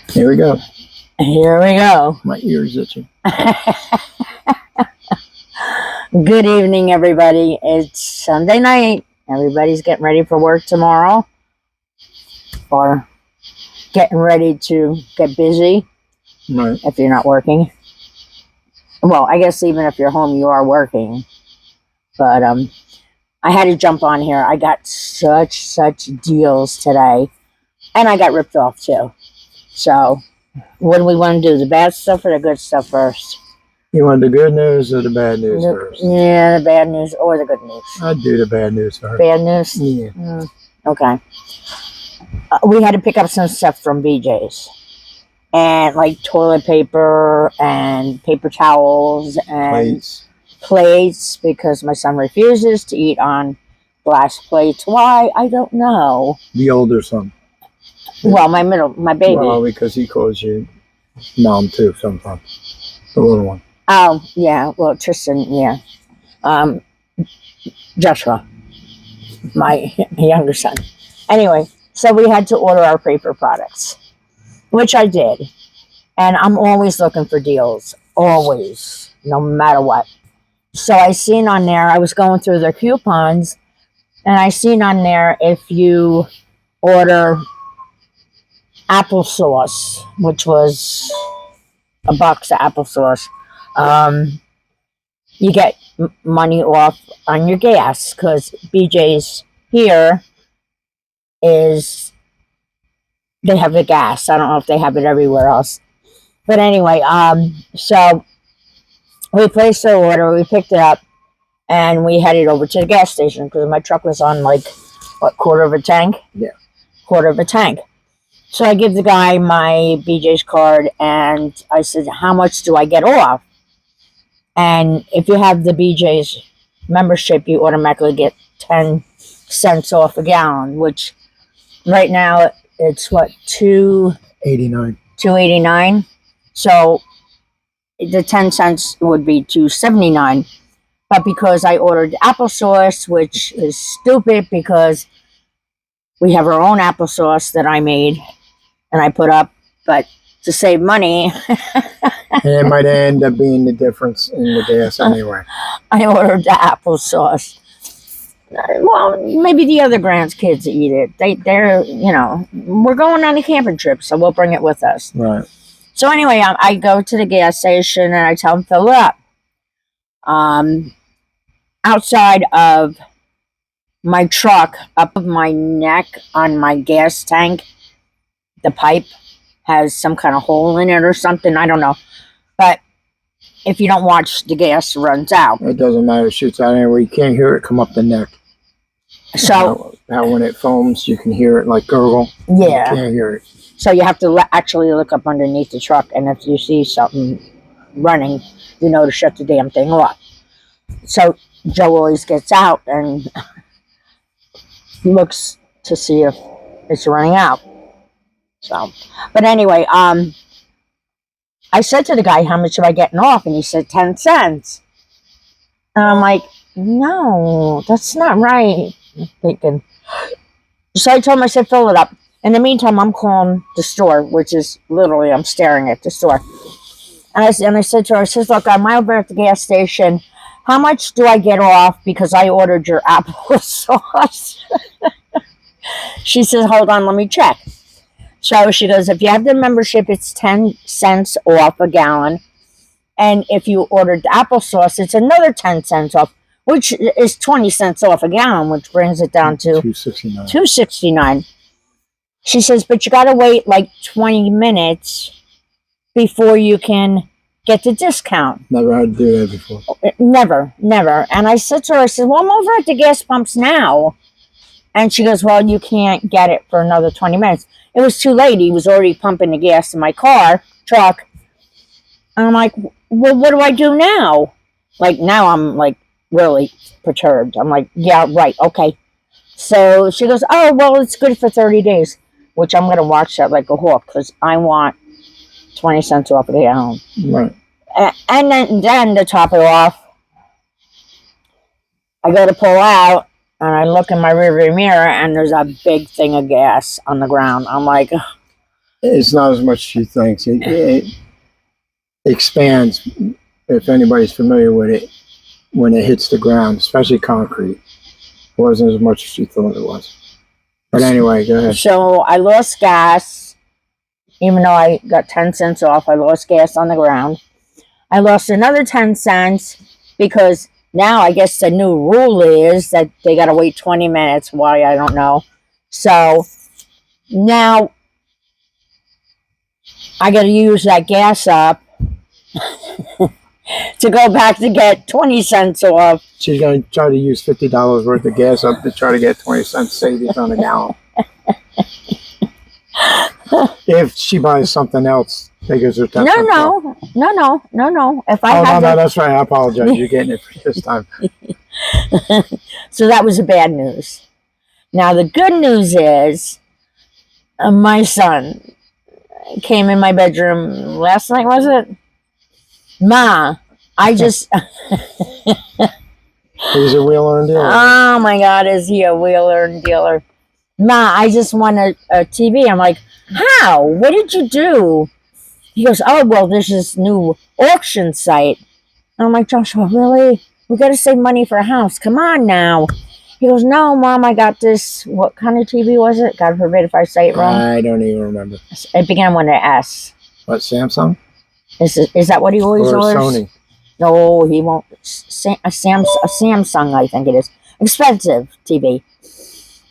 Here we go. Here we go. My ear's itching. Good evening, everybody. It's Sunday night. Everybody's getting ready for work tomorrow, or getting ready to get busy. Right. If you're not working. Well, I guess even if you're home, you are working. But I had to jump on here. I got such deals today, and I got ripped off too. So, what do we want to do? The bad stuff or the good stuff first? You want the good news or the bad news first? Yeah, the bad news or the good news. I'd do the bad news first. Bad news? Yeah. Okay. We had to pick up some stuff from BJ's. And like toilet paper and paper towels and plates because my son refuses to eat on glass plates. Why? I don't know. The older son. Well, my baby. Well, because he calls you mom too sometimes. The little one. Oh, yeah. Well, Tristan, yeah. Joshua, my younger son. Anyway, so we had to order our paper products, which I did. And I'm always looking for deals. Always. No matter what. So I seen on there, I was going through their coupons, and I seen on there if you order applesauce, which was a box of applesauce, you get money off on your gas, because BJ's here is, they have the gas. I don't know if they have it everywhere else. But anyway, so we placed the order, we picked it up, and we headed over to the gas station because my truck was on like, what, quarter of a tank? Yeah. Quarter of a tank. So I give the guy my BJ's card, and I said, how much do I get off? And if you have the BJ's membership, you automatically get 10 cents off a gallon, which right now it's what, $2.89. $2.89. So the 10 cents would be $2.79. But because I ordered applesauce, which is stupid because we have our own applesauce that I made and I put up, but to save money, and it might end up being the difference in the gas anyway. I ordered the applesauce. Well, maybe the other grandkids eat it. They're, you know, we're going on a camping trip, so we'll bring it with us. Right. So anyway, I go to the gas station and I tell them fill it up. Outside of my truck, up of my neck on my gas tank, the pipe has some kind of hole in it or something. I don't know. But if you don't watch, the gas runs out. It doesn't matter. It shoots out anywhere. You can't hear it come up the neck. So how when it foams, you can hear it like gurgle. Yeah. You can't hear it. So you have to actually look up underneath the truck, and if you see something running, you know to shut the damn thing off. So Joe always gets out and looks to see if it's running out. So, but anyway, I said to the guy, how much am I getting off? And he said 10 cents. And I'm like, no, that's not right. I'm thinking. So I told him, I said, fill it up. In the meantime, I'm calling the store, which is literally, I'm staring at the store. And I said to her, I said, look, I'm over at the gas station. How much do I get off because I ordered your applesauce? She says, hold on, let me check. So she goes, if you have the membership, it's 10 cents off a gallon. And if you ordered the applesauce, it's another 10 cents off, which is 20 cents off a gallon, which brings it down to $2.69. She says, but you got to wait like 20 minutes before you can get the discount. Never had to do that before. Never. And I said to her, I said, well, I'm over at the gas pumps now. And she goes, well, you can't get it for another 20 minutes. It was too late. He was already pumping the gas in my truck. And I'm like, well, what do I do now? Like, now I'm like really perturbed. I'm like, yeah, right, okay. So she goes, oh, well, it's good for 30 days, which I'm going to watch that like a hawk because I want 20 cents off of the gallon. Right. And then to top it off, I go to pull out, and I look in my rearview mirror, and there's a big thing of gas on the ground. I'm like, It's not as much as she thinks. It expands, if anybody's familiar with it, when it hits the ground, especially concrete. It wasn't as much as she thought it was. But anyway, go ahead. So I lost gas, even though I got 10 cents off. I lost gas on the ground. I lost another 10 cents because now I guess the new rule is that they got to wait 20 minutes. Why, I don't know. So now I got to use that gas up to go back to get 20 cents off. She's going to try to use $50 worth of gas up to try to get 20 cents savings on a gallon. If she buys something else, figures her 10 cents off. No. If I no, had that's right. I apologize. You're getting it this time. So that was the bad news. Now the good news is my son came in my bedroom last night, was it? Ma, I just... He's a wheeler and dealer. Oh my God, is he a wheeler and dealer? Ma, I just won a TV. I'm like, how? What did you do? He goes, oh, well, there's this new auction site. And I'm like, Joshua, really? We got to save money for a house. Come on now. He goes, no, Mom, I got this. What kind of TV was it? God forbid if I say it wrong. I don't even remember. It began with an S. What, Samsung? Is that what he always Or orders? Sony? No, he won't. A Samsung, I think it is. Expensive TV.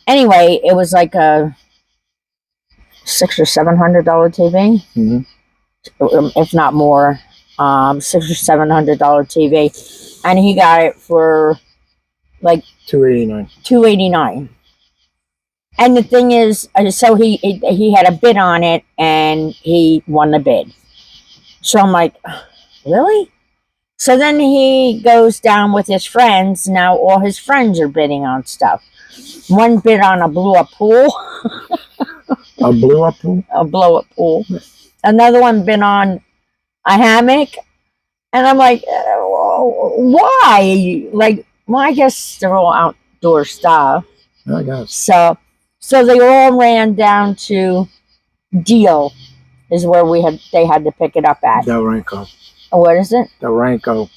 Anyway, it was like a $600 or $700 TV, if not more. $600 or $700 TV, and he got it for like $289. And the thing is, so he had a bid on it, and he won the bid. So I'm like, really? So then he goes down with his friends. Now all his friends are bidding on stuff. One bid on a blow-up pool. A blow-up pool? A blow-up pool. Another one bid on a hammock. And I'm like, why? Like, well, I guess they're all outdoor stuff. I guess. So they all ran down to Deal, is where they had to pick it up at. Delranco. What is it? Delranco.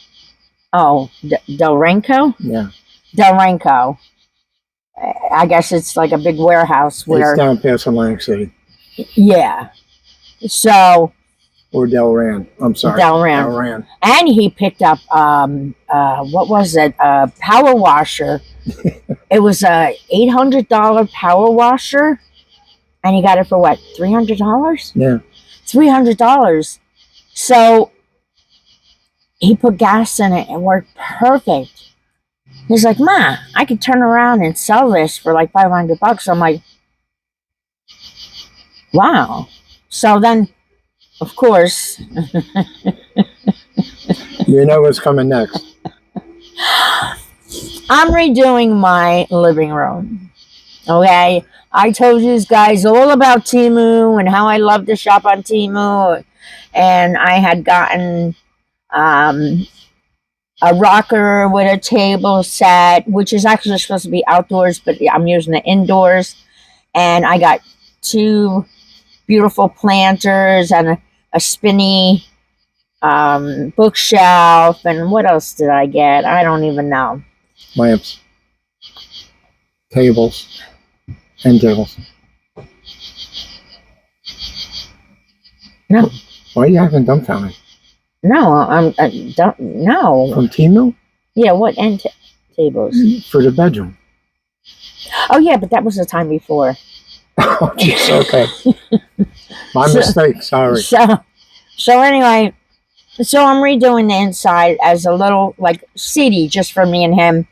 Oh, Delranco? Yeah. Delranco. I guess it's like a big warehouse where... It's down past Atlantic City. Yeah. So... Or Delran. I'm sorry. Delran. And he picked up, what was it? A power washer. It was a $800 power washer. And he got it for what? $300? Yeah. $300. So he put gas in it and worked perfect. He's like, Ma, I could turn around and sell this for like $500. I'm like, wow. So then, of course, you know what's coming next. I'm redoing my living room. Okay? I told you guys all about Temu and how I love to shop on Temu. And I had gotten a rocker with a table set, which is actually supposed to be outdoors, but I'm using it indoors. And I got 2 beautiful planters and a spinny bookshelf. And what else did I get? I don't even know. Lamps. Tables. And tables. No. Why are you having dumbfounded? No, I don't know. From Temu? Yeah, what end tables? For the bedroom. Oh, yeah, but that was the time before. Oh, jeez, okay. My mistake, sorry. So anyway, so I'm redoing the inside as a little, like, city just for me and him.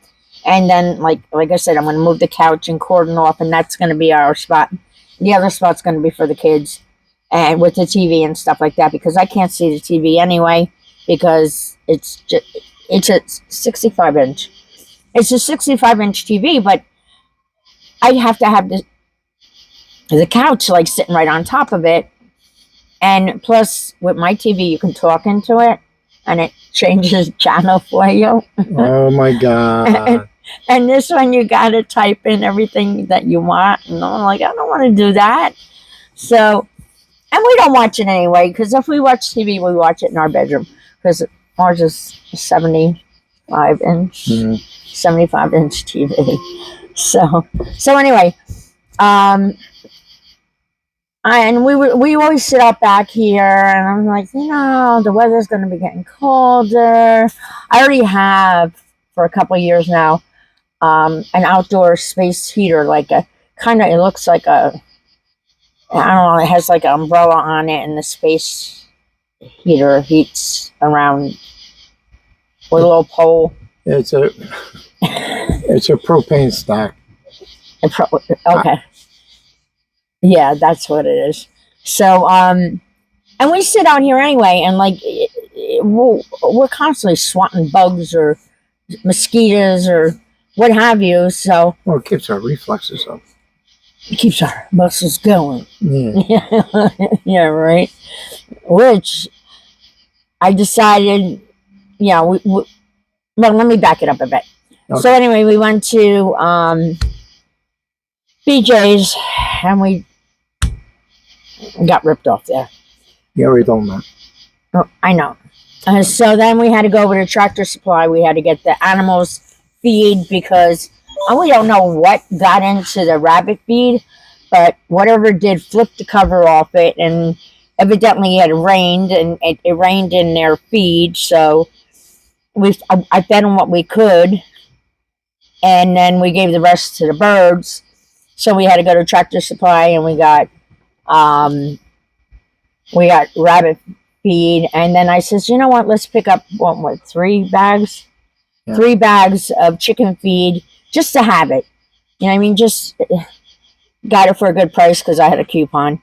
And then, like I said, I'm going to move the couch and cordon off, and that's going to be our spot. The other spot's going to be for the kids. And with the TV and stuff like that, because I can't see the TV anyway, because it's a 65 inch. It's a 65-inch TV, but I'd have to have the couch like sitting right on top of it. And plus, with my TV, you can talk into it, and it changes channel for you. Oh my God. And this one, you got to type in everything that you want. And I'm like, I don't want to do that. So And we don't watch it anyway, because if we watch TV, we watch it in our bedroom, because ours is 75 inch, Mhm. 75 inch TV. So anyway, and we always sit out back here, and I'm like, the weather's going to be getting colder. I already have for a couple of years now an outdoor space heater, like a kind of, it looks like a, I don't know, it has like an umbrella on it, and the space heater heats around with a little pole. It's a propane stack. Okay. Yeah, that's what it is. So, and we sit out here anyway, and like, we're constantly swatting bugs or mosquitoes or what have you. So, Well, it keeps our reflexes up. it keeps our muscles going. Yeah. Yeah, right. Which I decided, well, let me back it up a bit. Okay. So anyway, we went to BJ's, and we got ripped off there. Yeah, we don't know. Oh, I know. So then we had to go over to Tractor Supply. We had to get the animals feed, because we don't know what got into the rabbit feed, but whatever did flipped the cover off it, and evidently it rained, and it rained in their feed. So I fed them what we could, and then we gave the rest to the birds. So we had to go to Tractor Supply, and we got rabbit feed. And then I says, you know what? Let's pick up 3 bags, Yeah. 3 bags of chicken feed, just to have it. You know what I mean? Just got it for a good price, because I had a coupon,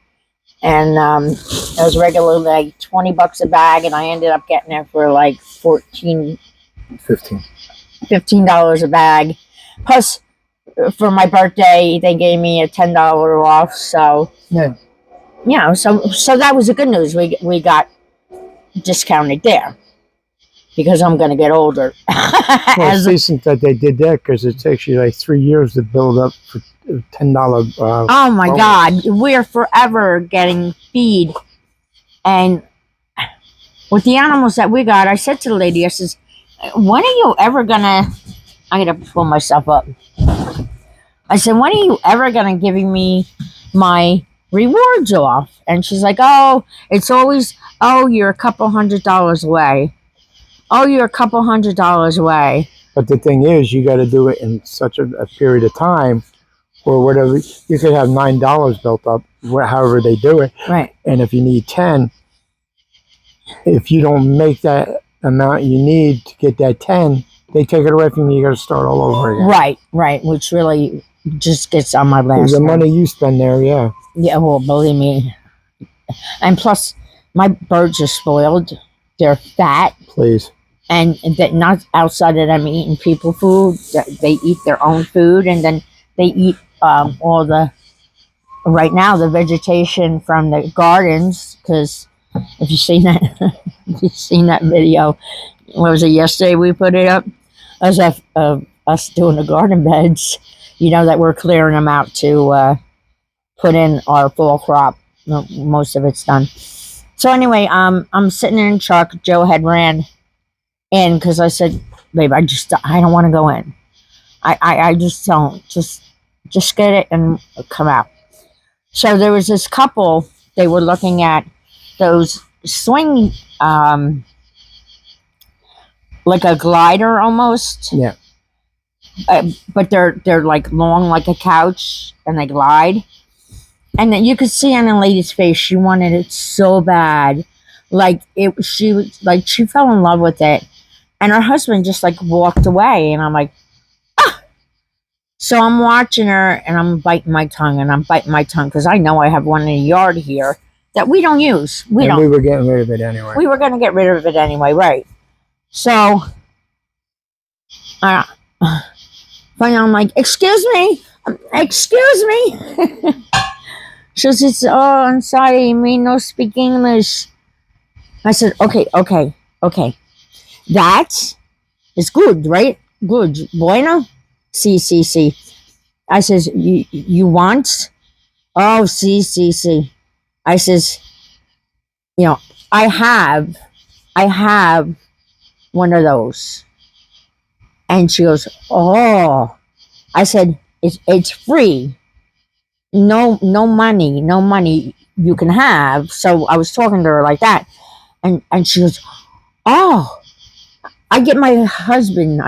and it was regularly like $20 a bag, and I ended up getting it for like $15 a bag. Plus, for my birthday, they gave me a $10 off. So Yeah. So that was the good news. We got discounted there, because I'm going to get older. Well, it's decent that they did that, because it takes you like 3 years to build up for $10. Oh my God, we're forever getting feed. And with the animals that we got, I said to the lady, I says, when are you ever gonna, I gotta pull myself up. I said, when are you ever gonna giving me my rewards off? And she's like, oh, it's always, oh, you're a couple $100 away. Oh, you're a couple $100 away. But the thing is, you got to do it in such a period of time, or whatever. You could have $9 built up, however they do it. Right. And if you need 10, if you don't make that amount you need to get that 10, they take it away from you. You got to start all over again. Right. Which really just gets on my last The nerve. money you spend there, yeah. Yeah, well, believe me. And plus, my birds are spoiled. They're fat. Please. And that not outside of them eating people food. They eat their own food, and then they eat all the, right now, the vegetation from the gardens. Because if you've seen that video, what was it, yesterday we put it up? As us doing the garden beds, that we're clearing them out to put in our fall crop. Most of it's done. So anyway, I'm sitting in the truck. Joe had ran in, because I said, babe, I don't want to go in. I just don't. Just get it and come out. So there was this couple, they were looking at those swing, like a glider almost. Yeah. But they're like long, like a couch, and they glide. And then you could see on the lady's face, she wanted it so bad. She fell in love with it. And her husband just like walked away, and I'm like, ah! So I'm watching her, and I'm biting my tongue, because I know I have one in the yard here that we don't use. We were getting rid of it anyway. We were going to get rid of it anyway, right? So, finally I'm like, excuse me. She says, oh, I'm sorry, me no speak English. I said, okay. That is good, right? Good. Bueno? Sí. I says, you want? Oh, sí. I says, you know, I have one of those. And she goes, oh. I said, it's free. No money you can have. So I was talking to her like that. And she goes, oh, I get my husband,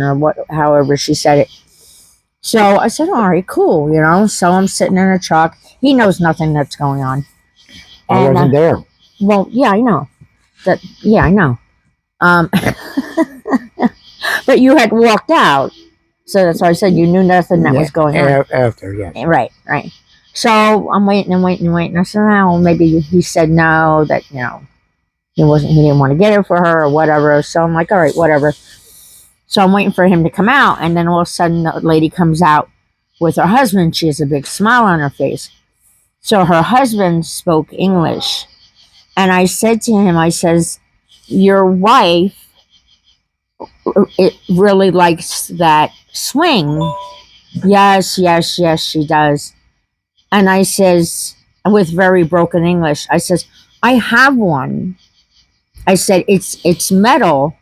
or what, however she said it. So I said, all right, cool, you know. So I'm sitting in a truck. He knows nothing that's going on. I And, wasn't there. well, yeah, I know. Yeah, I know. But you had walked out. So that's why I said you knew nothing that was going on. After, yeah. Right. So I'm waiting. I said, oh, maybe he said no, that, you know, he didn't want to get it for her or whatever. So I'm like, all right, whatever. So I'm waiting for him to come out. And then all of a sudden the lady comes out with her husband. She has a big smile on her face. So her husband spoke English. And I said to him, I says, your wife, it really likes that swing. Yes, she does. And I says, with very broken English, I says, I have one. I said, it's metal.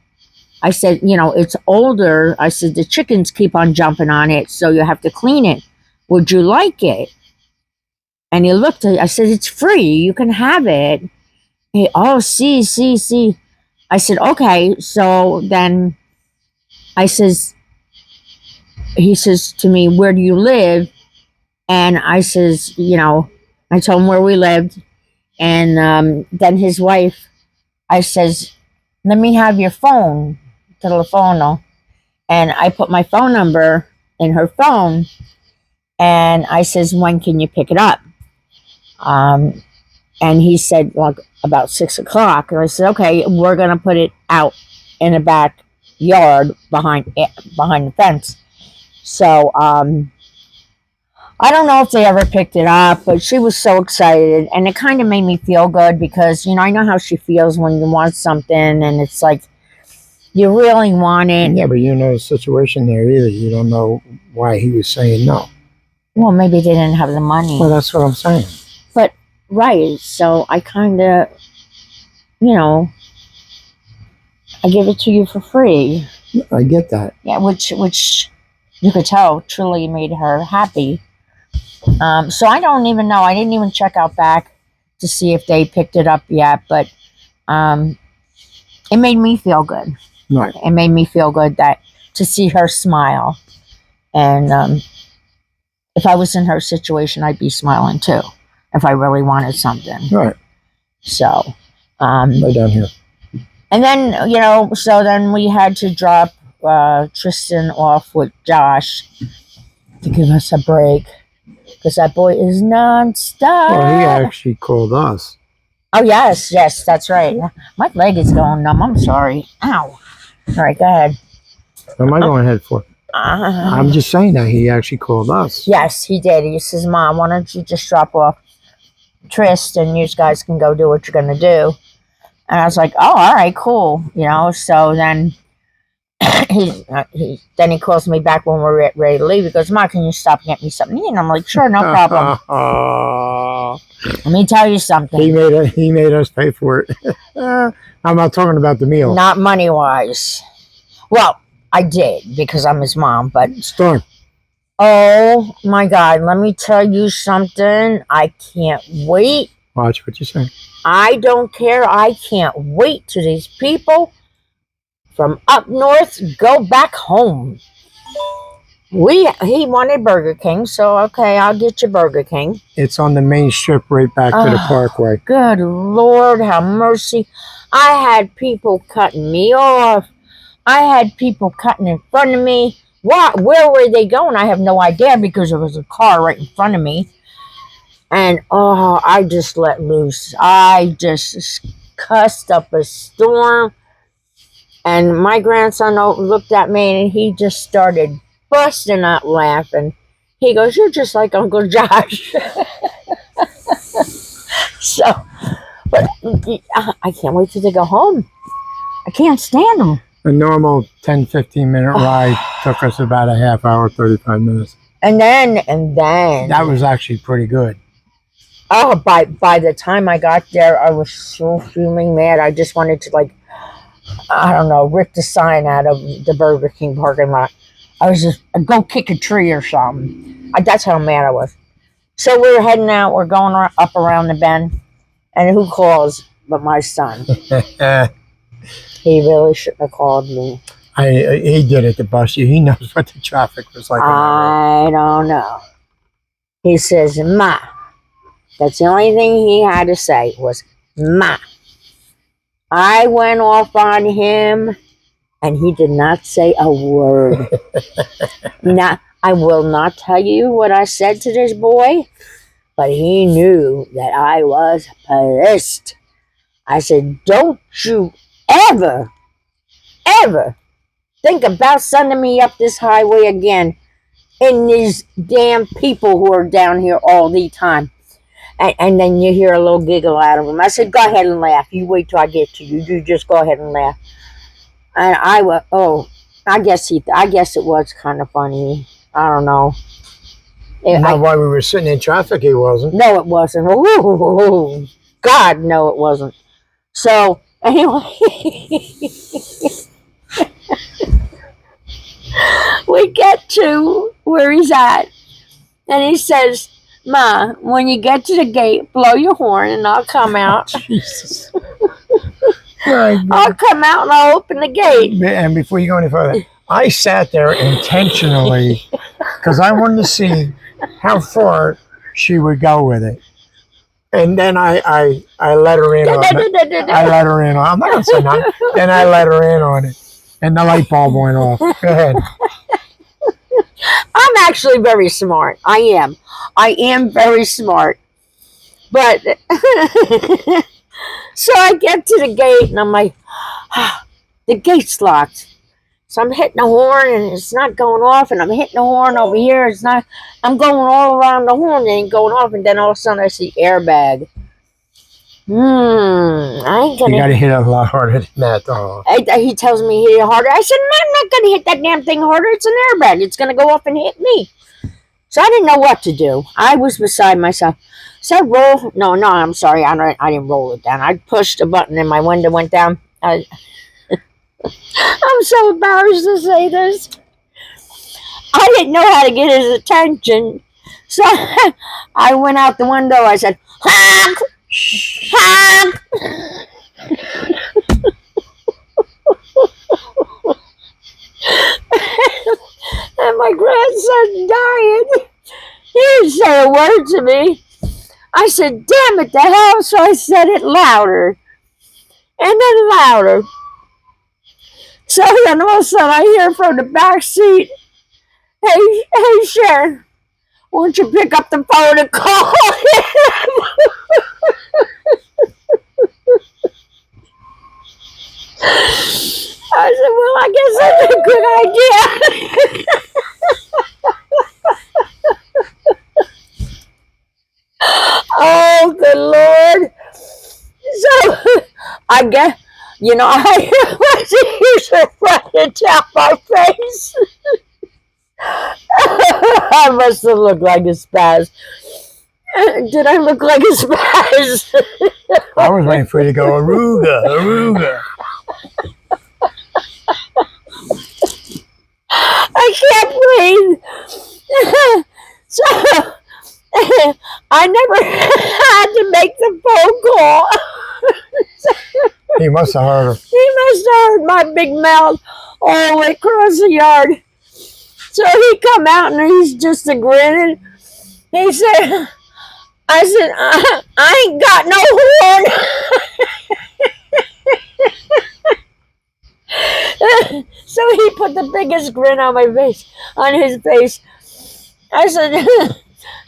I said, you know, it's older. I said, the chickens keep on jumping on it, so you have to clean it. Would you like it? And he looked at it. I said, it's free. You can have it. He, oh, see. I said, okay. So then I says, he says to me, where do you live? And I says, you know, I told him where we lived. And then his wife, I says, let me have your phone, telefono. And I put my phone number in her phone. And I says, when can you pick it up? And he said, like, about 6 o'clock. And I said, okay, we're going to put it out in the backyard behind the fence. So, I don't know if they ever picked it up, but she was so excited, and it kind of made me feel good because, you know, I know how she feels when you want something, and it's like you really want it. Yeah, but you know the situation there either. You don't know why he was saying no. Well, maybe they didn't have the money. Well, that's what I'm saying. But, right, so I kind of, you know, I give it to you for free. I get that. Yeah, which you could tell truly made her happy. So I don't even know. I didn't even check out back to see if they picked it up yet, but it made me feel good. Right. It made me feel good that to see her smile. And if I was in her situation, I'd be smiling too if I really wanted something. Right. So, right down here. And then, you know, so then we had to drop Tristan off with Josh to give us a break. Because that boy is nonstop. Well, he actually called us. Oh, yes, that's right. My leg is going numb. I'm sorry. Ow. All right, go ahead. What am I going ahead for? I'm just saying that he actually called us. Yes, he did. He says, Mom, why don't you just drop off Tristan and you guys can go do what you're going to do. And I was like, oh, all right, cool. You know, so then he calls me back when we're ready to leave. He goes, Ma, can you stop and get me something to eat? And I'm like, sure, no problem. Let me tell you something. He made us pay for it. I'm not talking about the meal. Not money wise. Well, I did because I'm his mom, but Storm. Oh my God, let me tell you something. I can't wait. Watch what you say. I don't care. I can't wait till these people from up north go back home. He wanted Burger King, so okay, I'll get you Burger King. It's on the main strip right back to the Parkway. Good Lord, have mercy. I had people cutting me off. I had people cutting in front of me. What? Where were they going? I have no idea because there was a car right in front of me. And I just let loose. I just cussed up a storm. And my grandson looked at me and he just started busting out laughing. He goes, "You're just like Uncle Josh." So, but I can't wait till they go home. I can't stand them. A normal 10-15 minute ride took us about a half hour, 35 minutes. And then that was actually pretty good. Oh, by the time I got there, I was so fuming mad. I just wanted to, like, I don't know, rip the sign out of the Burger King parking lot. I was just go kick a tree or something. That's how mad I was. So we're heading out. We're going up around the bend, and who calls but my son? He really shouldn't have called me. He did it to bust you. He knows what the traffic was like. I don't know. He says, "Ma." That's the only thing he had to say was, "Ma." I went off on him, and he did not say a word. Now, I will not tell you what I said to this boy, but he knew that I was pissed. I said, "Don't you ever, ever think about sending me up this highway again and these damn people who are down here all the time." And then you hear a little giggle out of him. I said, "Go ahead and laugh. You wait till I get to you. You just go ahead and laugh." And I was, I guess it was kind of funny. I don't know. Not while we were sitting in traffic, he wasn't. No, it wasn't. Ooh, God, no, it wasn't. So, anyway, we get to where he's at, and he says, "Ma, when you get to the gate, blow your horn, and I'll come out." Jesus. I'll come out and I'll open the gate. And before you go any further, I sat there intentionally because I wanted to see how far she would go with it. And then I let her in on it. I let her in on it. I'm not going to say nothing. Then I let her in on it. And the light bulb went off. Go ahead. I'm actually very smart. I am. I am very smart. But so I get to the gate and I'm like, the gate's locked. So I'm hitting the horn and it's not going off, and I'm hitting the horn over here. It's not. I'm going all around the horn and it ain't going off, and then all of a sudden I see airbag. I ain't gonna. You gotta hit it a lot harder than that, though. He tells me hit it harder. I said, "Man, I'm not gonna hit that damn thing harder. It's an airbag. It's gonna go off and hit me." So I didn't know what to do. I was beside myself. So I roll. No, I'm sorry. I didn't roll it down. I pushed a button and my window went down. I'm so embarrassed to say this. I didn't know how to get his attention. So I went out the window. I said, "Honk! Honk!" And my grandson's dying. He didn't say a word to me. I said, "Damn it, the hell." So I said it louder. And then louder. So then all of a sudden I hear from the back seat, hey Sharon, won't you pick up the phone and call him?" I said, "Well, I guess that's a good idea." Oh, good Lord. So I guess, I was using running down my face. I must have looked like a spaz. Did I look like a spaz? I was waiting for you to go, "Aruga, Aruga." I can't breathe. So I never had to make the phone call. He must have heard her. He must have heard my big mouth all the way across the yard. So he come out and he's just a grinning. He said, I said, "I ain't got no horn." So he put the biggest grin on his face. I said,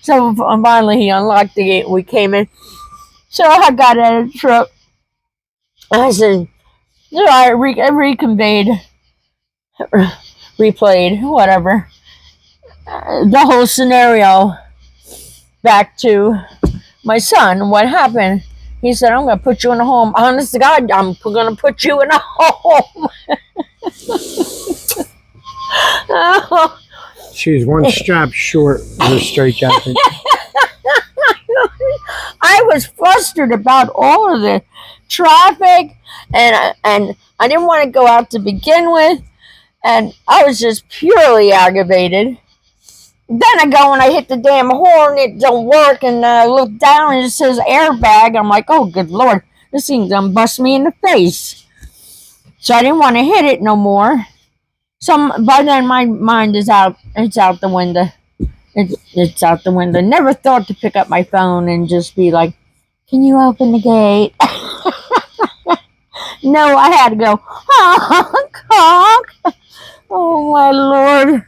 so finally he unlocked the gate. We came in. So I got out of the truck. I said, I reconveyed, replayed, whatever, the whole scenario back to my son. What happened? He said, "I'm going to put you in a home." Honest to God, I'm going to put you in a home. Oh. She was one strap short of a straight jacket. I was flustered about all of the traffic, and I didn't want to go out to begin with, and I was just purely aggravated. Then I go and I hit the damn horn, it don't work, and I look down and it says airbag. I'm like, oh, good Lord, this thing done bust me in the face. So I didn't want to hit it no more. So by then my mind is out. It's out the window. It's out the window. Never thought to pick up my phone and just be like, can you open the gate? No, I had to go, honk, honk. Oh, my Lord.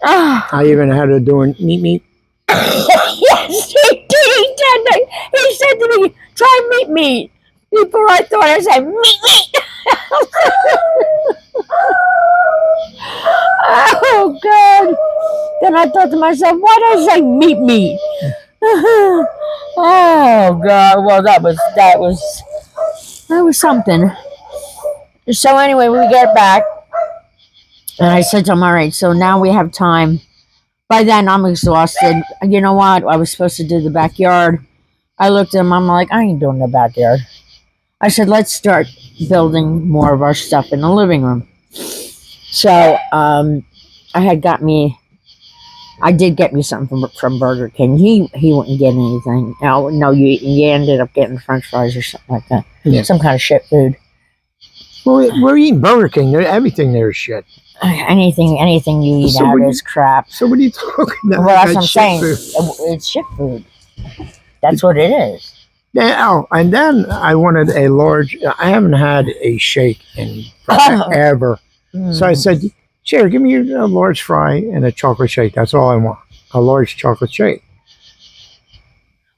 I even had her doing meet. Yes, he did. He said to me, try meet. Before I thought I said meet. Oh, God. Then I thought to myself, why did I say meet? Oh, God. Well, that was something. So anyway, we get back. And I said to him, all right, so now we have time. By then, I'm exhausted. You know what? I was supposed to do the backyard. I looked at him. I'm like, I ain't doing the backyard. I said, let's start building more of our stuff in the living room. So I did get me something from Burger King. He wouldn't get anything. No, you ended up getting French fries or something like that. Yeah. Some kind of shit food. Well, we're eating Burger King. Everything there is shit. Anything you eat So out what is crap. So what are you talking about? Well, that's what I'm Shit saying. food. It's shit food. That's what it is. Yeah, and then I wanted a large. I haven't had a shake in forever. So I said, Sherry, give me a large fry and a chocolate shake. That's all I want. A large chocolate shake.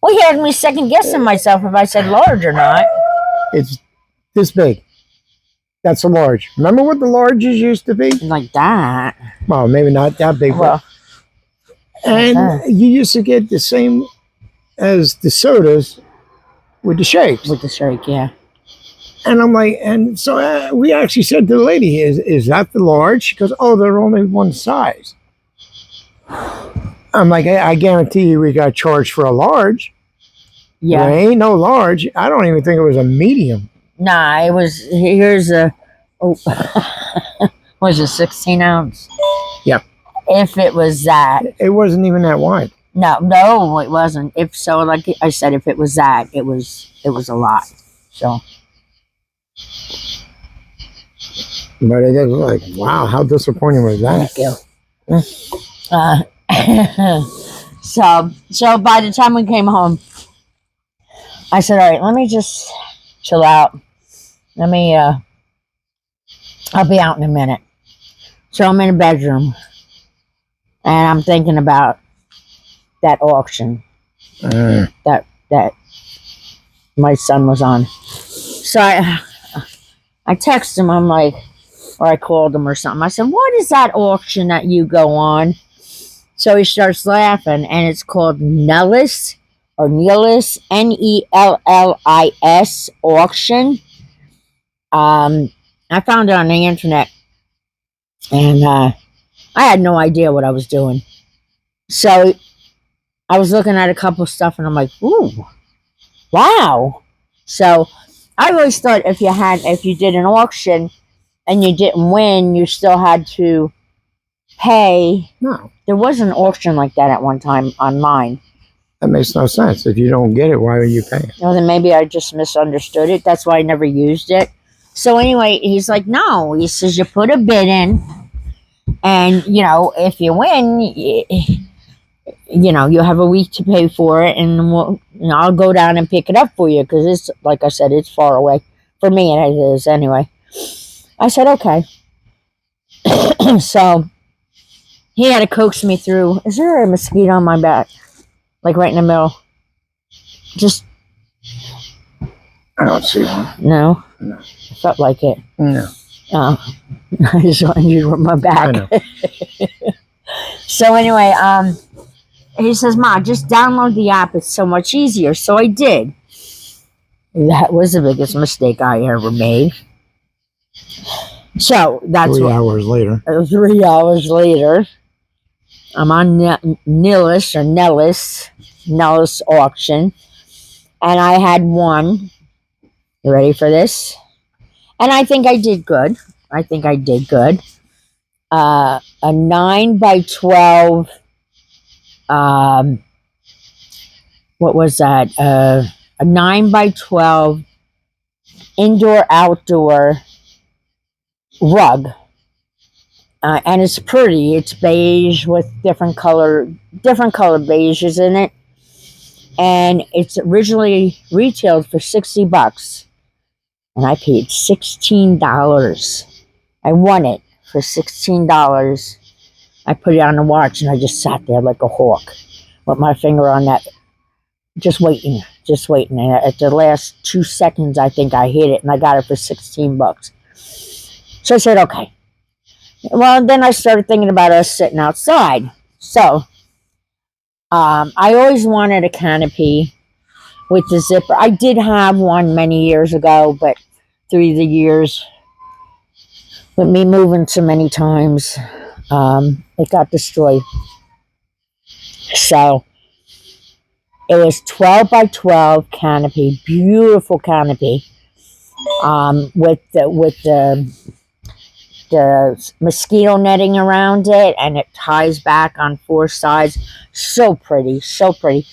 Well, he had me second guessing myself if I said large or not. It's this big. That's a large. Remember what the larges used to be? Like that. Well, maybe not that big. Well, and you used to get the same as the sodas with the shakes. with the shake, yeah. And I'm like, and so we actually said to the lady, is that the large? She goes, oh, they're only one size. I'm like, I guarantee you we got charged for a large. Yeah. There ain't no large. I don't even think it was a medium. Nah, it was, here's a, was it 16 ounce? Yep. If it was that. It wasn't even that wide. No, it wasn't. If so, like I said, if it was that, it was a lot. So. But it was like, wow, how disappointing was that? Thank you. So by the time we came home, I said, all right, let me just chill out. I'll be out in a minute. So I'm in the bedroom and I'm thinking about that auction that my son was on. So I texted him, I'm like, or I called him or something. I said, what is that auction that you go on? So he starts laughing, and it's called Nellis, or Neillis, Nellis auction. I found it on the internet, and I had no idea what I was doing. So I was looking at a couple stuff, and I'm like, ooh, wow. So I always thought if you did an auction and you didn't win, you still had to pay. No. There was an auction like that at one time online. That makes no sense. If you don't get it, why are you paying? Well, then maybe I just misunderstood it. That's why I never used it. So anyway, he's like, no. He says, you put a bid in, and, if you win, you have a week to pay for it, and I'll go down and pick it up for you, because it's, like I said, it's far away. For me, it is anyway. I said, okay. So he had to coax me through. Is there a mosquito on my back? Like right in the middle? Just. I don't see one. No? No. I felt like it. No. Oh. I just wanted you to rub my back. I know. So anyway, he says, Ma, just download the app. It's so much easier. So I did. That was the biggest mistake I ever made. So that's 3 hours later. 3 hours later, I'm on Nellis auction, And I had one. You ready for this? And I think I did good. I think I did good. A 9 by 12. What was that? A 9 by 12 indoor outdoor rug. And it's pretty. It's beige with different color beiges in it. And it's originally retailed for $60. And I paid $16. I won it for $16. I put it on the watch and I just sat there like a hawk with my finger on that, just waiting. And at the last 2 seconds, I think I hit it and I got it for $16. So I said, okay. Well, then I started thinking about us sitting outside. So I always wanted a canopy with the zipper. I did have one many years ago, but through the years, with me moving so many times, it got destroyed. So it was 12 by 12 canopy, beautiful canopy, with the mosquito netting around it, and it ties back on 4 sides. So pretty, so pretty.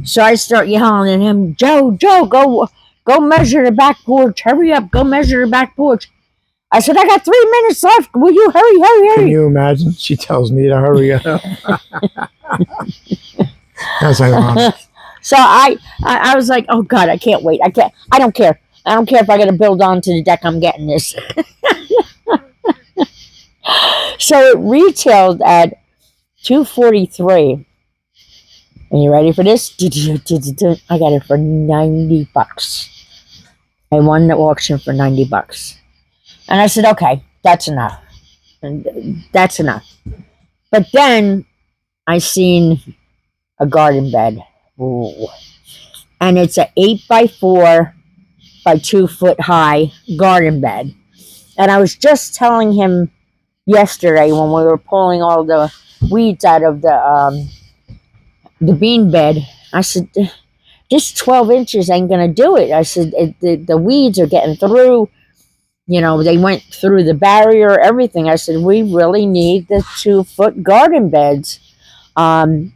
So I start yelling at him, Joe, go measure the back porch. Hurry up, go measure the back porch. I said, I got 3 minutes left. Will you hurry? Can you imagine? She tells me to hurry up. That's ironic. So I was like, oh God, I can't wait. I don't care. I don't care if I got to build onto the deck. I'm getting this. So it retailed at $243. And you ready for this? I got it for $90. I won the auction for $90. And I said, okay, that's enough. And that's enough. But then I seen a garden bed. Ooh. And it's an 8 by 4 by 2 foot high garden bed. And I was just telling him yesterday when we were pulling all the weeds out of the bean bed, I said, this 12 inches ain't going to do it. I said, the weeds are getting through. You know, they went through the barrier, everything. I said, we really need the 2 foot garden beds. And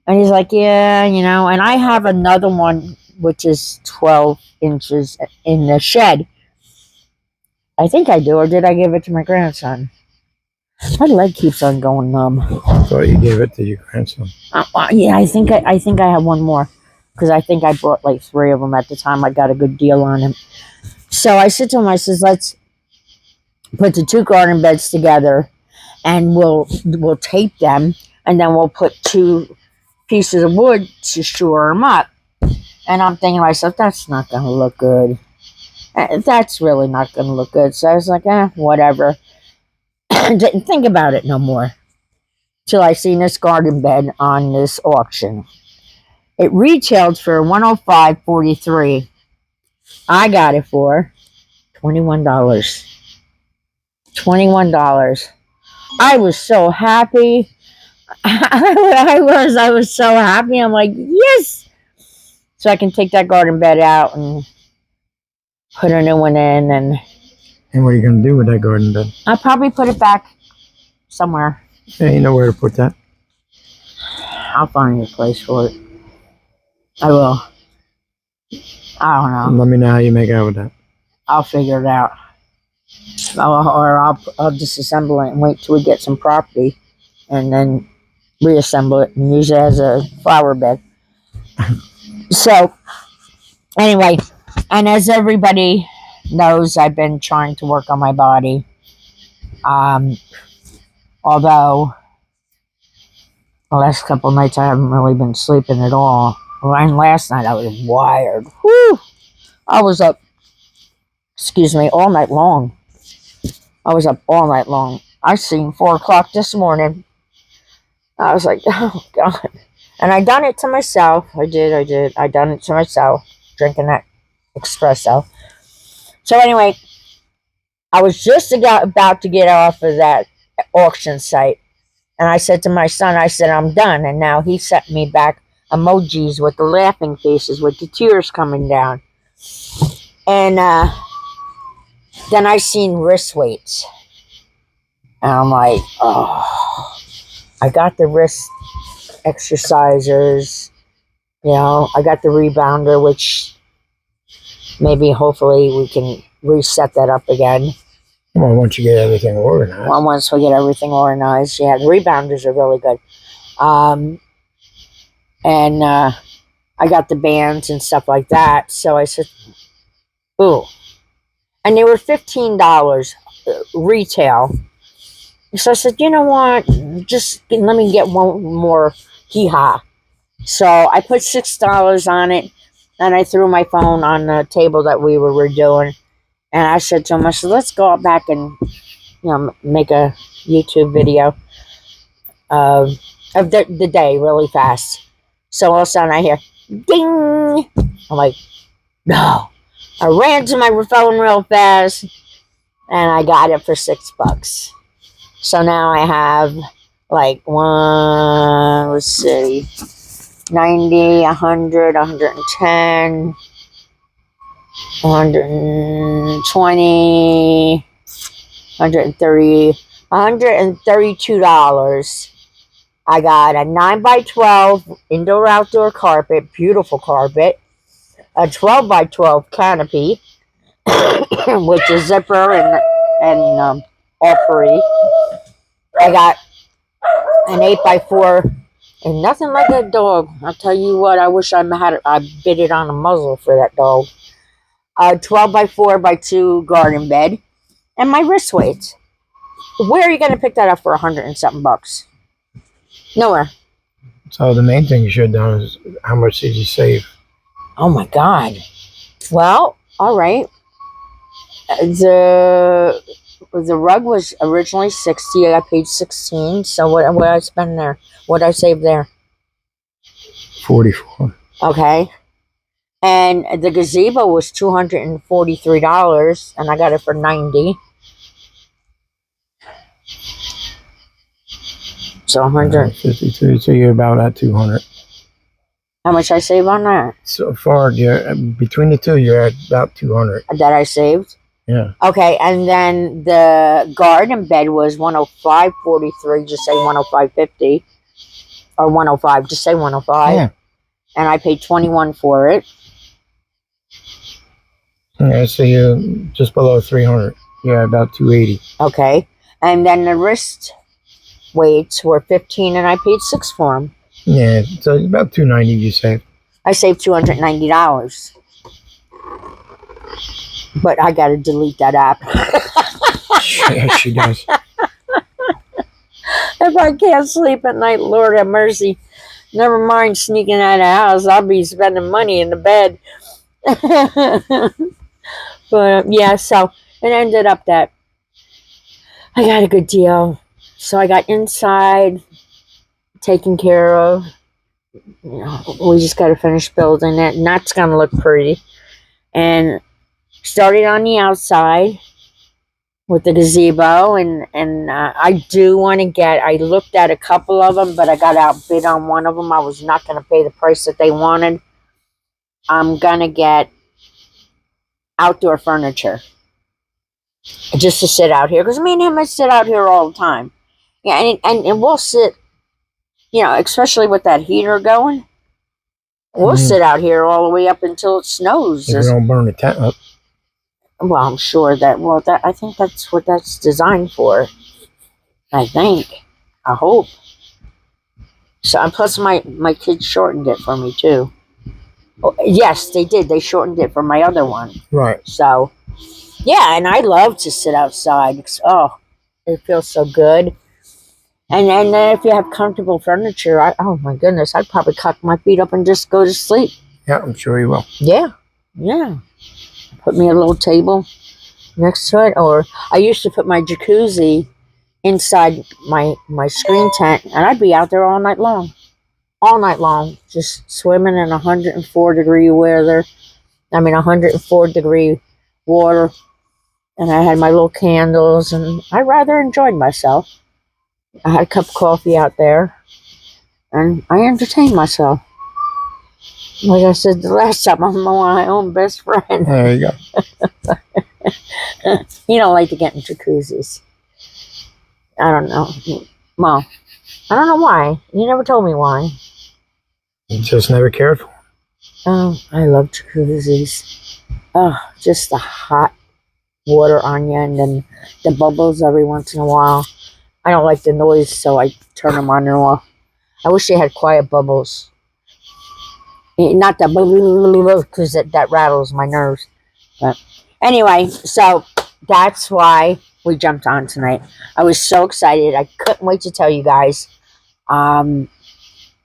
he's like, yeah, you know, and I have another one, which is 12 inches in the shed. I think I do, or did I give it to my grandson? My leg keeps on going numb. I thought you gave it to your grandson. Yeah, I think I have one more, because I think I bought like 3 of them at the time. I got a good deal on them. So I said to him, I says, let's put the 2 garden beds together, and we'll tape them, and then we'll put 2 pieces of wood to shore them up. And I'm thinking to myself, that's not going to look good. That's really not going to look good. So I was like, whatever. Didn't think about it no more till I seen this garden bed on this auction. It retailed for $105.43. I got it for $21. $21. I was so happy. I was so happy. I'm like, yes. So I can take that garden bed out and put a new one in, and what are you going to do with that garden bed? I'll probably put it back somewhere. Yeah, you know where to put that. I'll find a place for it. I will. I don't know. Let me know how you make out with that. I'll figure it out. I'll disassemble it and wait till we get some property, and then reassemble it and use it as a flower bed. So, anyway, and as everybody knows, I've been trying to work on my body. Although the last couple of nights I haven't really been sleeping at all. And last night I was wired. Whew! I was up, all night long. I was up all night long. I seen 4 o'clock this morning. I was like, oh God. And I done it to myself. I did. I done it to myself, drinking that espresso. So anyway, I was just about to get off of that auction site. And I said to my son, I said, I'm done. And now he set me back emojis with the laughing faces with the tears coming down. And then I seen wrist weights. And I'm like, oh, I got the wrist exercisers. You know, I got the rebounder, which maybe hopefully we can reset that up again. Well, once you get everything organized. Well, once we get everything organized, yeah, the rebounders are really good. And I got the bands and stuff like that. So I said, ooh. And they were $15 retail. So I said, you know what? Just let me get one more hee-haw. So I put $6 on it, and I threw my phone on the table that we were redoing. And I said to him, I said, let's go out back and, you know, make a YouTube video of the day really fast. So all of a sudden I hear, ding! I'm like, no. I ran to my phone real fast, and I got it for $6. So now I have like let's see, 90, 100, 110, 120, 130, $132. I got a 9x12 indoor-outdoor carpet, beautiful carpet, a 12x12 canopy, with the zipper and all three. I got an 8x4, and nothing like that dog. I'll tell you what, I wish I bit it on the muzzle for that dog. A 12x4x2 garden bed, and my wrist weights. Where are you going to pick that up for $100 and something bucks? Nowhere. So the main thing you should have done is how much did you save? Oh my God. Well, all right. The rug was originally $60. I paid $16. So what did I spend there? What did I save there? $44. Okay. And the gazebo was $243, and I got it for $90. So 152. So you're about at 200. How much I save on that? So far, between the two, you're at about 200. That I saved? Yeah. Okay, and then the garden bed was $105.43. Just say $105.50, or $105. Just say $105. Yeah. And I paid $21 for it. Yeah, so you're just below 300. Yeah, about 280. Okay, and then the wrist weights were $15, and I paid $6 for them. Yeah, so it's about 290 you saved. I saved $290. But I got to delete that app. Yeah, she does. If I can't sleep at night, Lord have mercy. Never mind sneaking out of the house. I'll be spending money in the bed. But yeah, so it ended up that I got a good deal. So I got inside taken care of. You know, we just got to finish building it, and that's going to look pretty. And started on the outside with the gazebo, and I do want to I looked at a couple of them, but I got outbid on one of them. I was not going to pay the price that they wanted. I'm going to get outdoor furniture just to sit out here, because me and him I sit out here all the time. Yeah, and we'll sit, you know, especially with that heater going, we'll sit out here all the way up until it snows. If you don't burn the tent up. Well, I'm sure that, I think that's what that's designed for. I think. I hope. So, and plus my kids shortened it for me too. Oh, yes, they did. They shortened it for my other one. Right. So, yeah, and I love to sit outside. It feels so good. And then if you have comfortable furniture, oh my goodness, I'd probably cock my feet up and just go to sleep. Yeah, I'm sure you will. Yeah. Put me a little table next to it. Or I used to put my jacuzzi inside my screen tent, and I'd be out there all night long. All night long. Just swimming in 104-degree weather. 104-degree water. And I had my little candles, and I rather enjoyed myself. I had a cup of coffee out there, and I entertained myself. Like I said the last time, I'm my own best friend. There you go. You don't like to get in jacuzzis. I don't know. Well, I don't know why. You never told me why. You just never cared for 'em. Oh, I love jacuzzis. Oh, just the hot water on you and then the bubbles every once in a while. I don't like the noise, so I turn them on and off. I wish they had quiet bubbles. Not that because that rattles my nerves. But anyway, so that's why we jumped on tonight. I was so excited. I couldn't wait to tell you guys. I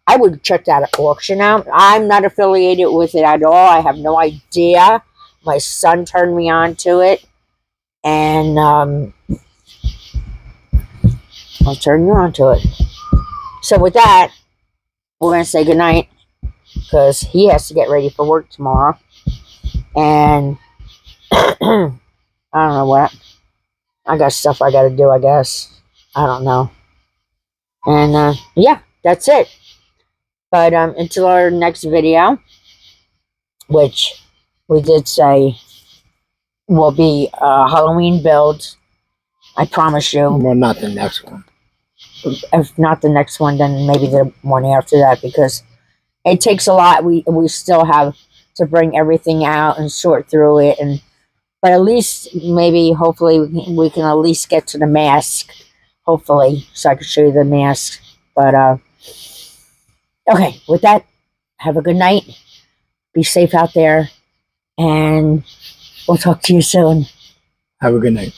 would check that auction out. I'm not affiliated with it at all. I have no idea. My son turned me on to it. And I'll turn you on to it. So with that, we're going to say goodnight. Because he has to get ready for work tomorrow. And I don't know what. I got stuff I got to do, I guess. I don't know. And yeah, that's it. But until our next video, which we did say will be a Halloween build. I promise you. Well, not the next one. If not the next one, then maybe the one after that, because it takes a lot. We still have to bring everything out and sort through it, but at least maybe hopefully we can at least get to the mask. Hopefully, so I can show you the mask. But okay, with that, have a good night. Be safe out there, and we'll talk to you soon. Have a good night.